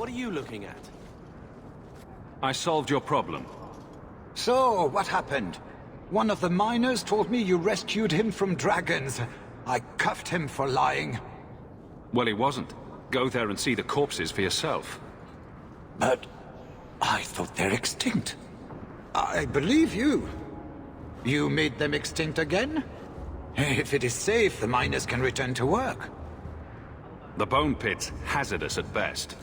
What are you looking at? I solved your problem. So, what happened? One of the miners told me you rescued him from dragons. I cuffed him for lying. Well, he wasn't. Go there and see the corpses for yourself. But I thought they're extinct. I believe you. You made them extinct again? If it is safe, the miners can return to work. The bone pit's hazardous at best.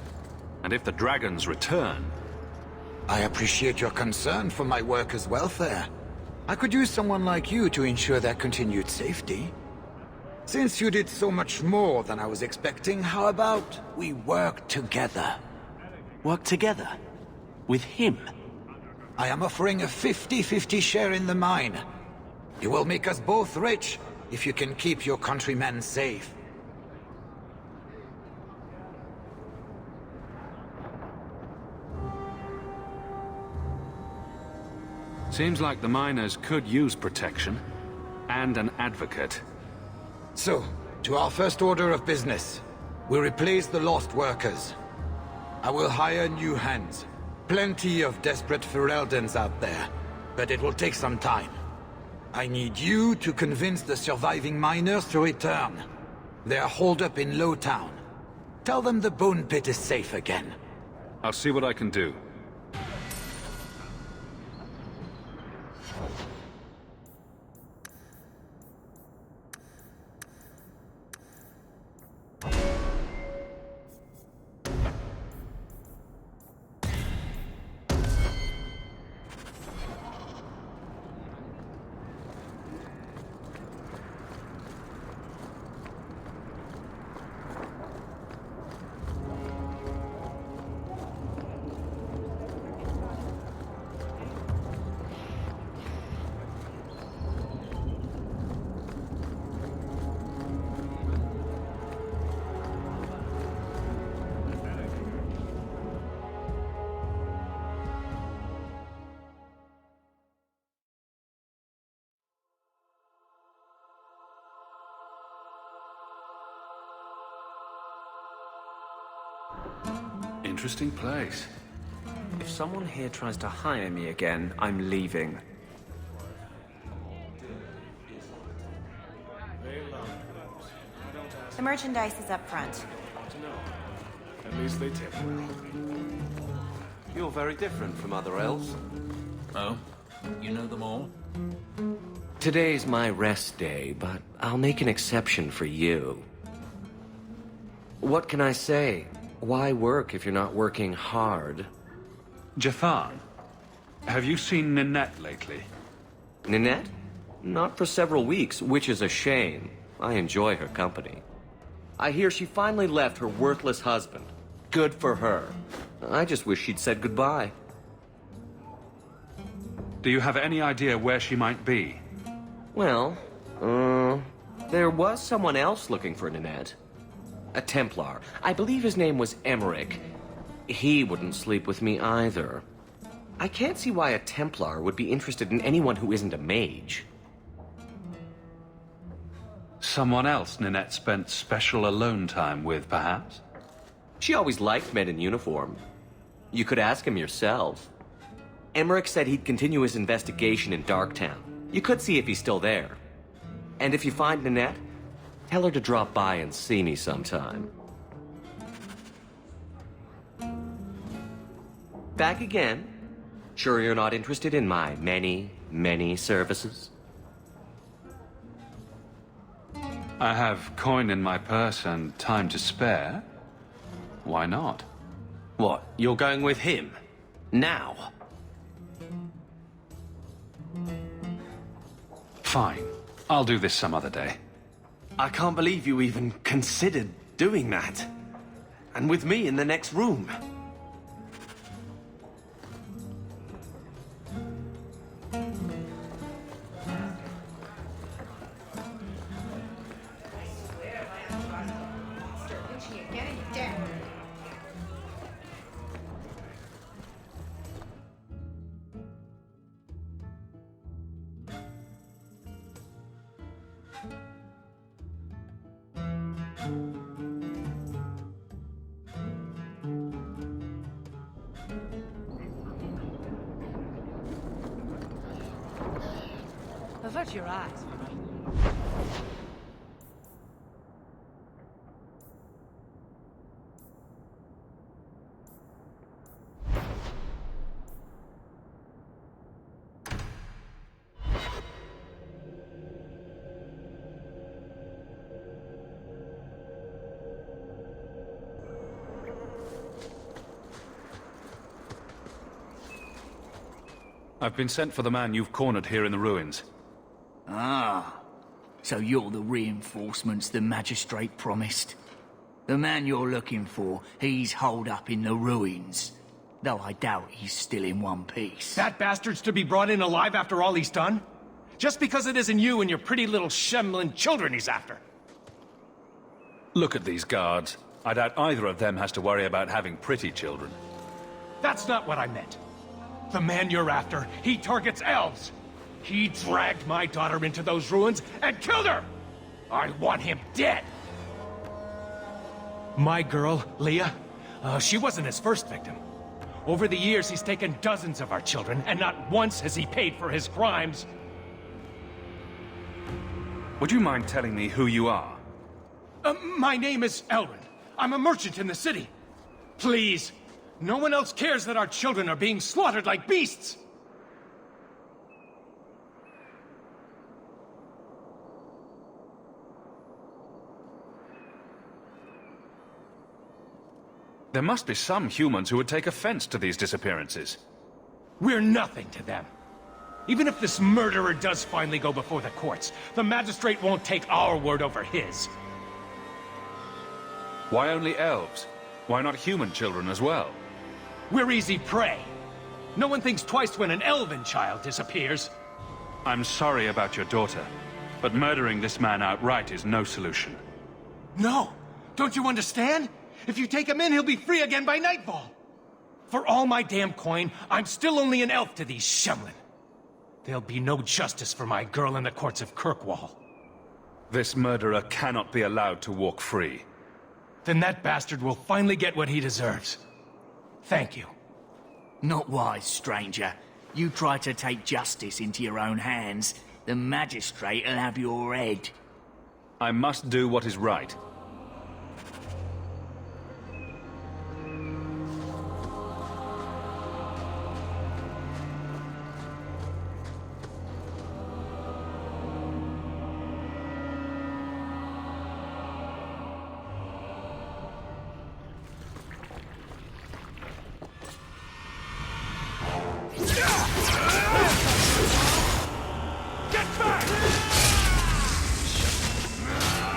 And if the dragons return... I appreciate your concern for my workers' welfare. I could use someone like you to ensure their continued safety. Since you did so much more than I was expecting, how about we work together? Work together? With him? I am offering a 50-50 share in the mine. You will make us both rich if you can keep your countrymen safe. Seems like the miners could use protection. And an advocate. So, to our first order of business. We replace the lost workers. I will hire new hands. Plenty of desperate Fereldans out there. But it will take some time. I need you to convince the surviving miners to return. They are holed up in Lowtown. Tell them the bone pit is safe again. I'll see what I can do. Interesting place. If someone here tries to hire me again, I'm leaving. The merchandise is up front. At least they tip well. You're very different from other elves. Oh? You know them all? Today's my rest day, but I'll make an exception for you. What can I say? Why work if you're not working hard? Jathan, have you seen Ninette lately? Ninette? Not for several weeks, which is a shame. I enjoy her company. I hear she finally left her worthless husband. Good for her. I just wish she'd said goodbye. Do you have any idea where she might be? Well, there was someone else looking for Ninette. A Templar. I believe his name was Emmerich. He wouldn't sleep with me either. I can't see why a Templar would be interested in anyone who isn't a mage. Someone else Ninette spent special alone time with, perhaps? She always liked men in uniform. You could ask him yourself. Emmerich said he'd continue his investigation in Darktown. You could see if he's still there. And if you find Ninette, tell her to drop by and see me sometime. Back again? Sure you're not interested in my many, many services? I have coin in my purse and time to spare. Why not? What, you're going with him? Now? Fine. I'll do this some other day. I can't believe you even considered doing that. And with me in the next room. Shut your eyes. I've been sent for the man you've cornered here in the ruins. Ah, so you're the reinforcements the magistrate promised. The man you're looking for, he's holed up in the ruins. Though I doubt he's still in one piece. That bastard's to be brought in alive after all he's done? Just because it isn't you and your pretty little shemlin children he's after. Look at these guards. I doubt either of them has to worry about having pretty children. That's not what I meant. The man you're after, he targets elves. He dragged my daughter into those ruins and killed her! I want him dead! My girl, Leah, she wasn't his first victim. Over the years, he's taken dozens of our children, and not once has he paid for his crimes. Would you mind telling me who you are? My name is Elrond. I'm a merchant in the city. Please, no one else cares that our children are being slaughtered like beasts! There must be some humans who would take offense to these disappearances. We're nothing to them. Even if this murderer does finally go before the courts, the magistrate won't take our word over his. Why only elves? Why not human children as well? We're easy prey. No one thinks twice when an elven child disappears. I'm sorry about your daughter, but murdering this man outright is no solution. No! Don't you understand? If you take him in, he'll be free again by nightfall. For all my damn coin, I'm still only an elf to these shemlin. There'll be no justice for my girl in the courts of Kirkwall. This murderer cannot be allowed to walk free. Then that bastard will finally get what he deserves. Thank you. Not wise, stranger. You try to take justice into your own hands, the magistrate'll have your head. I must do what is right.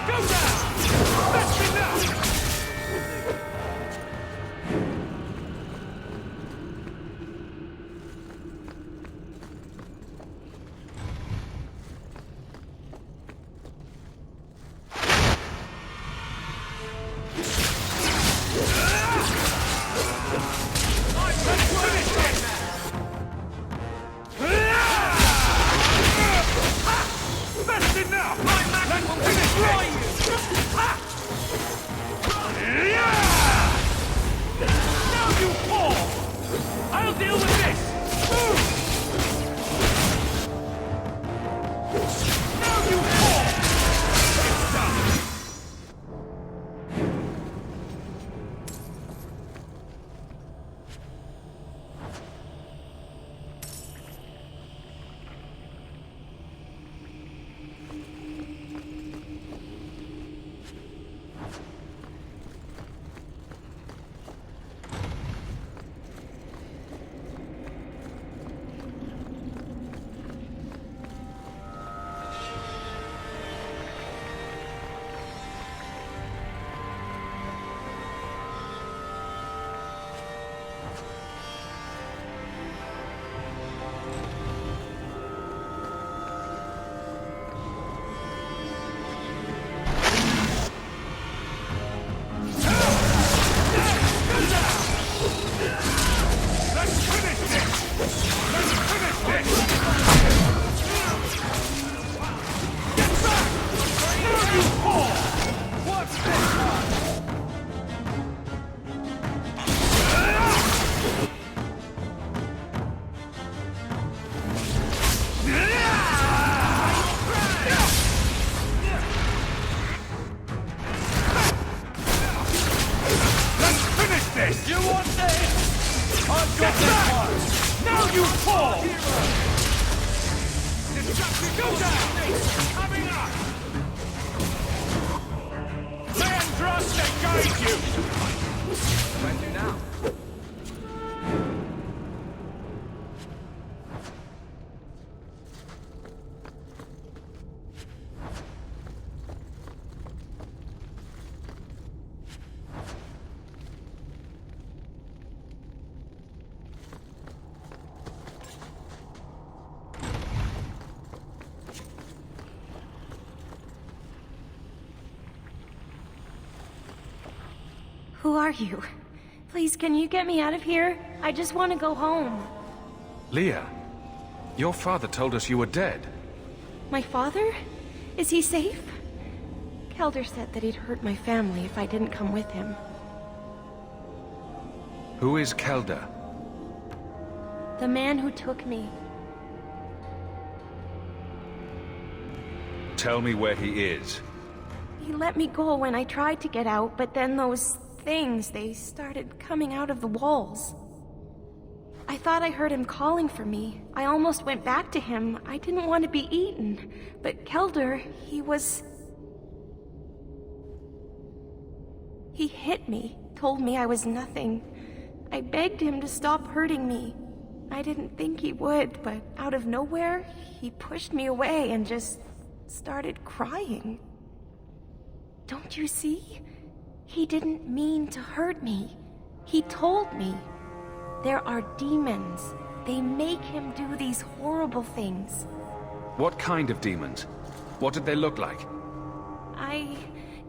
Go down! Coming up! Landrust, engage you! What do I do now? Who are you? Please, can you get me out of here? I just want to go home. Leah, your father told us you were dead. My father? Is he safe? Kelder said that he'd hurt my family if I didn't come with him. Who is Kelder? The man who took me. Tell me where he is. He let me go when I tried to get out, but then those things, they started coming out of the walls. I thought I heard him calling for me. I almost went back to him. I didn't want to be eaten. But Kelder, He hit me, told me I was nothing. I begged him to stop hurting me. I didn't think he would, but out of nowhere, he pushed me away and just started crying. Don't you see? He didn't mean to hurt me. He told me. There are demons. They make him do these horrible things. What kind of demons? What did they look like? I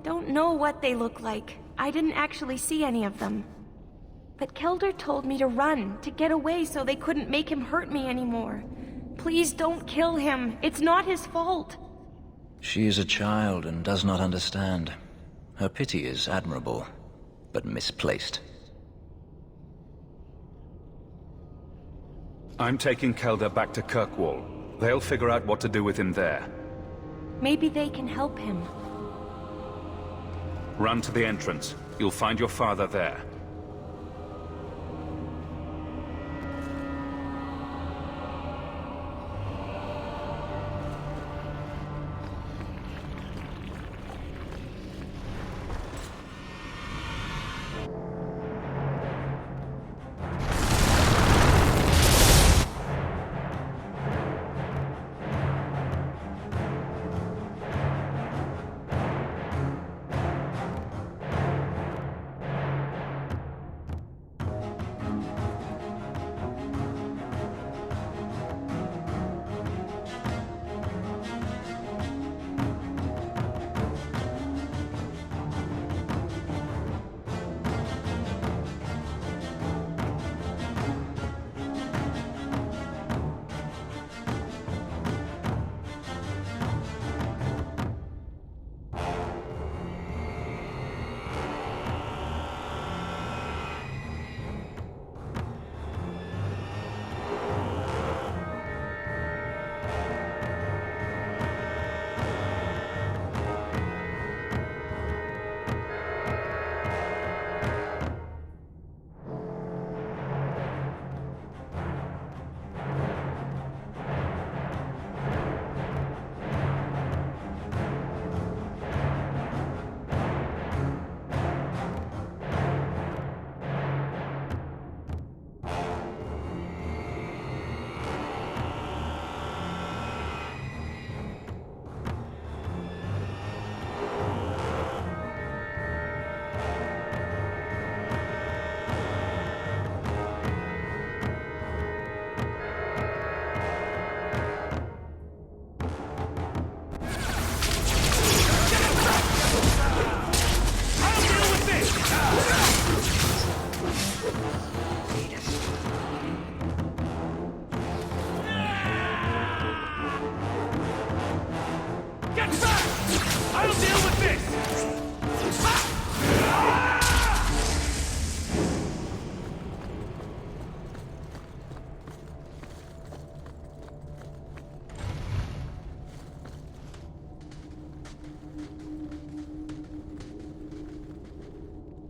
don't know what they look like. I didn't actually see any of them. But Kelder told me to run, to get away so they couldn't make him hurt me anymore. Please don't kill him. It's not his fault. She is a child and does not understand. Her pity is admirable, but misplaced. I'm taking Kelder back to Kirkwall. They'll figure out what to do with him there. Maybe they can help him. Run to the entrance. You'll find your father there.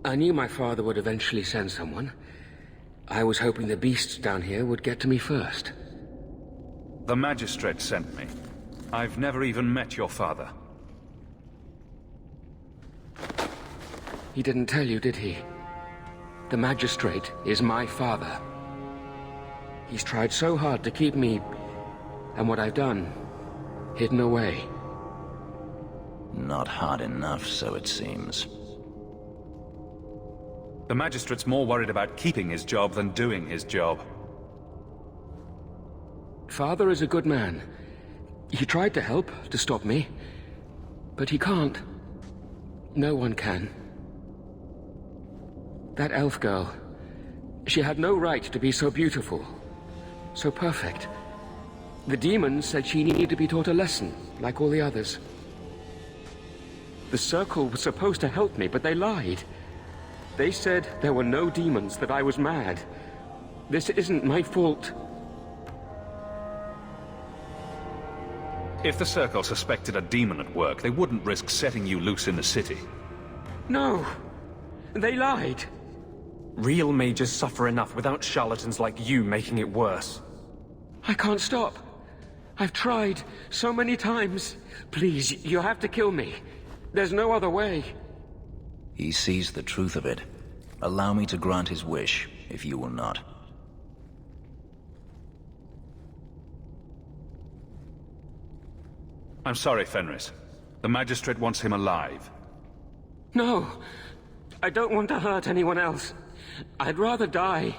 I knew my father would eventually send someone. I was hoping the beasts down here would get to me first. The magistrate sent me. I've never even met your father. He didn't tell you, did he? The magistrate is my father. He's tried so hard to keep me, and what I've done, hidden away. Not hard enough, so it seems. The magistrate's more worried about keeping his job than doing his job. Father is a good man. He tried to help, to stop me. But he can't. No one can. That elf girl, she had no right to be so beautiful, so perfect. The demons said she needed to be taught a lesson, like all the others. The Circle was supposed to help me, but they lied. They said there were no demons, that I was mad. This isn't my fault. If the Circle suspected a demon at work, they wouldn't risk setting you loose in the city. No, they lied. Real mages suffer enough without charlatans like you making it worse. I can't stop. I've tried so many times. Please, you have to kill me. There's no other way. He sees the truth of it. Allow me to grant his wish, if you will not. I'm sorry, Fenris. The magistrate wants him alive. No, I don't want to hurt anyone else. I'd rather die.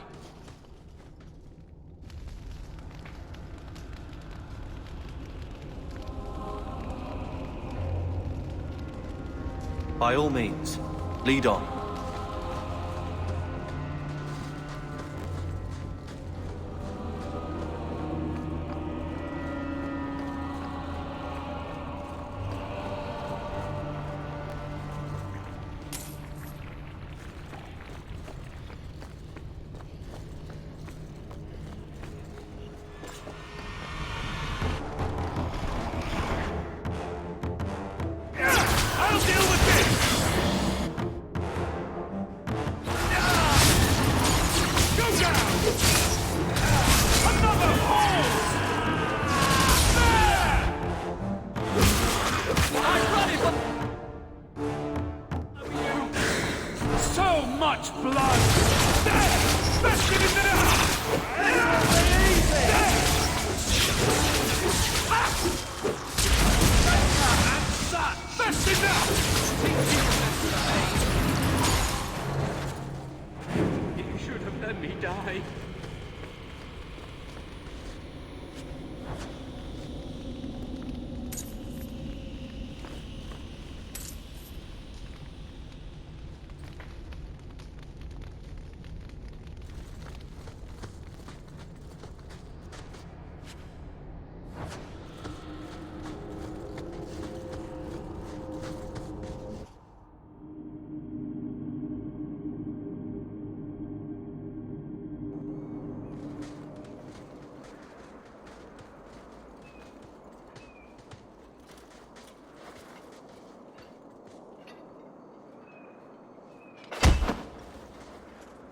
By all means, lead on. I'll deal with this! Go down! Another hole! There! I'm ready for... So much blood! There! Let's get into the... That's enough! You should have let me die.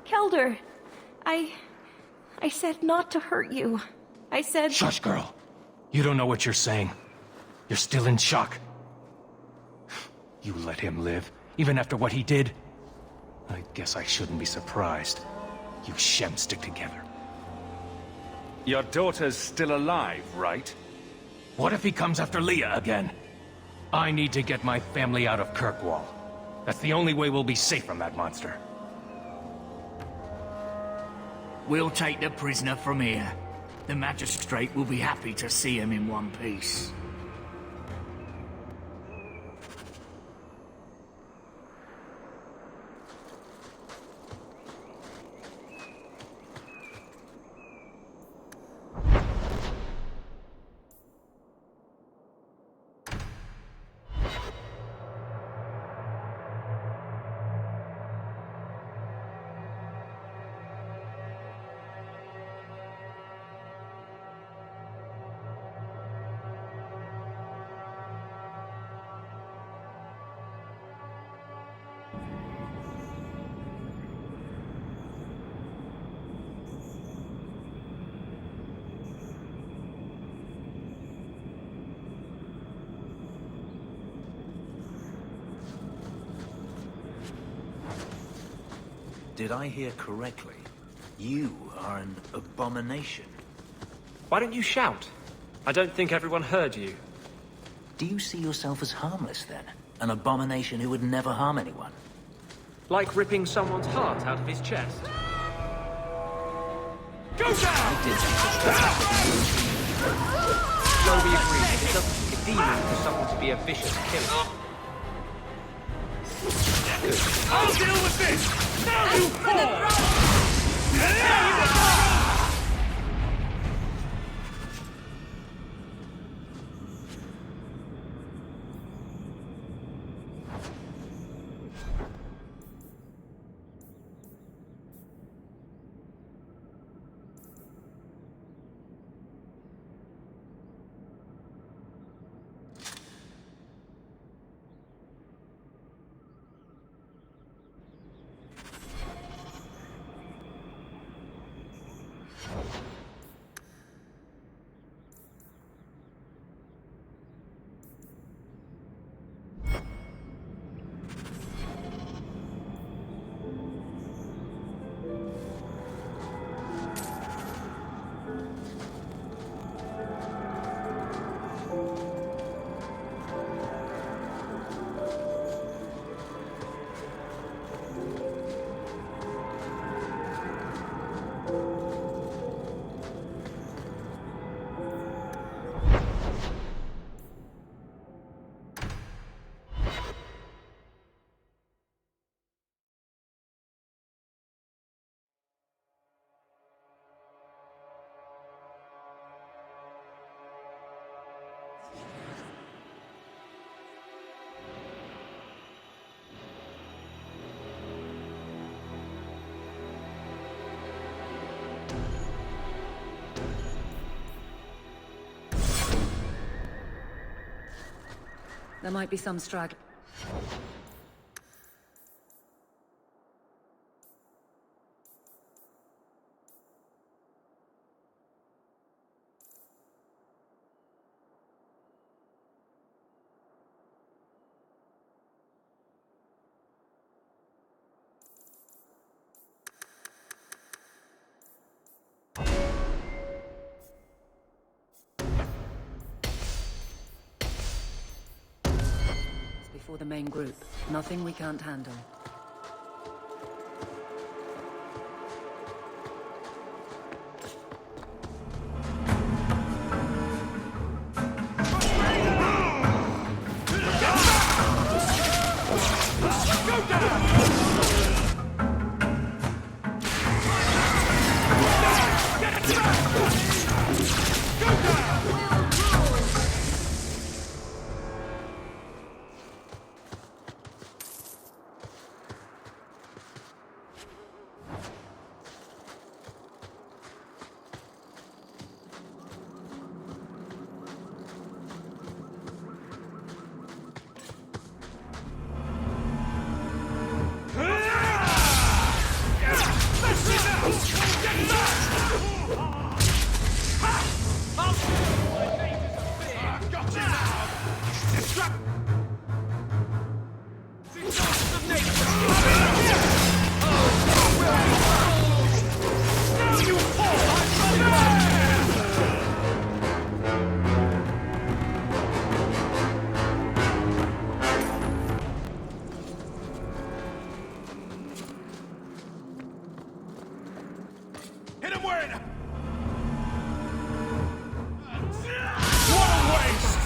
Kelder, I said not to hurt you. I said... Shush, girl. You don't know what you're saying. You're still in shock. You let him live, even after what he did? I guess I shouldn't be surprised. You Shem stick together. Your daughter's still alive, right? What if he comes after Leah again? I need to get my family out of Kirkwall. That's the only way we'll be safe from that monster. We'll take the prisoner from here. The magistrate will be happy to see him in one piece. Did I hear correctly? You are an abomination. Why don't you shout? I don't think everyone heard you. Do you see yourself as harmless, then? An abomination who would never harm anyone? Like ripping someone's heart out of his chest. Go down! Well, we agree. It doesn't take a demon for someone to be a vicious killer. I'll deal with this! Now you fall! There you are! There might be some straggler. Before the main group. Nothing we can't handle. Hit him where it... What a waste!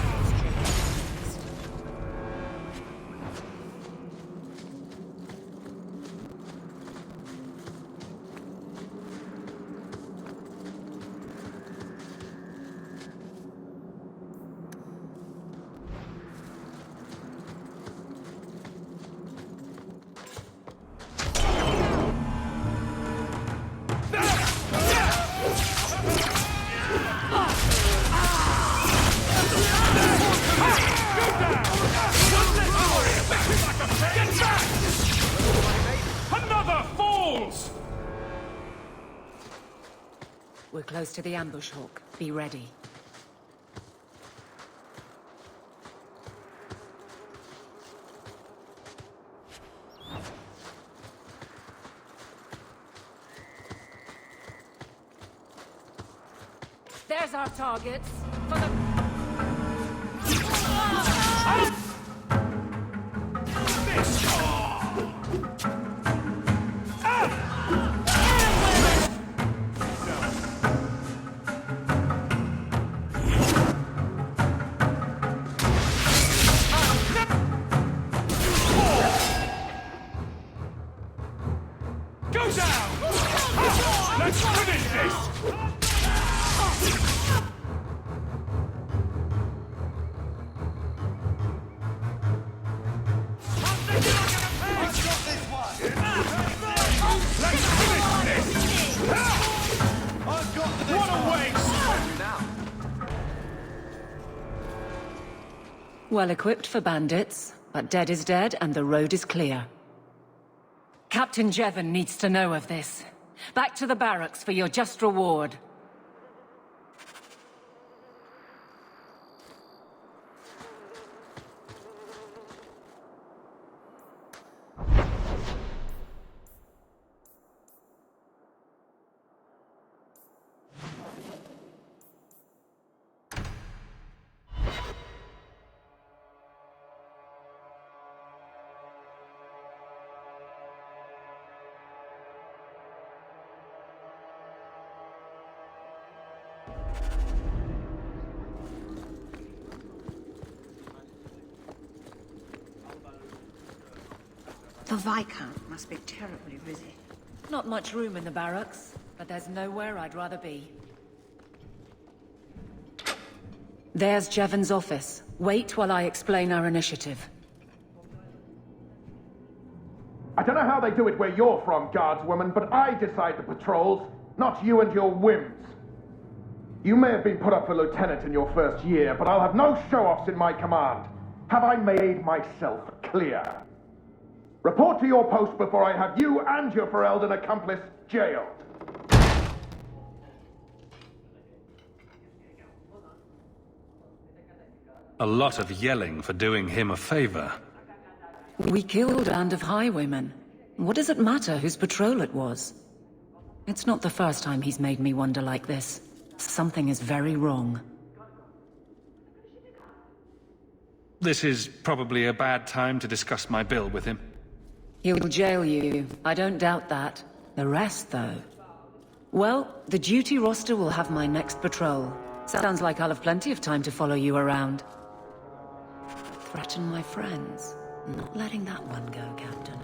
We're close to the ambush, Hawk. Be ready. There's our targets. For the... Go down! Let's finish this! What a waste! Well equipped for bandits, but dead is dead and the road is clear. Captain Jevon needs to know of this. Back to the barracks for your just reward. The Viscount must be terribly busy. Not much room in the barracks, but there's nowhere I'd rather be. There's Jevon's office. Wait while I explain our initiative. I don't know how they do it where you're from, guardswoman, but I decide the patrols, not you and your whims. You may have been put up for lieutenant in your first year, but I'll have no show-offs in my command. Have I made myself clear? Report to your post before I have you and your Ferelden accomplice jailed. A lot of yelling for doing him a favor. We killed a band of highwaymen. What does it matter whose patrol it was? It's not the first time he's made me wonder like this. Something is very wrong. This is probably a bad time to discuss my bill with him. He'll jail you. I don't doubt that. The rest, though... Well, the duty roster will have my next patrol. Sounds like I'll have plenty of time to follow you around. Threaten my friends. Not letting that one go, Captain.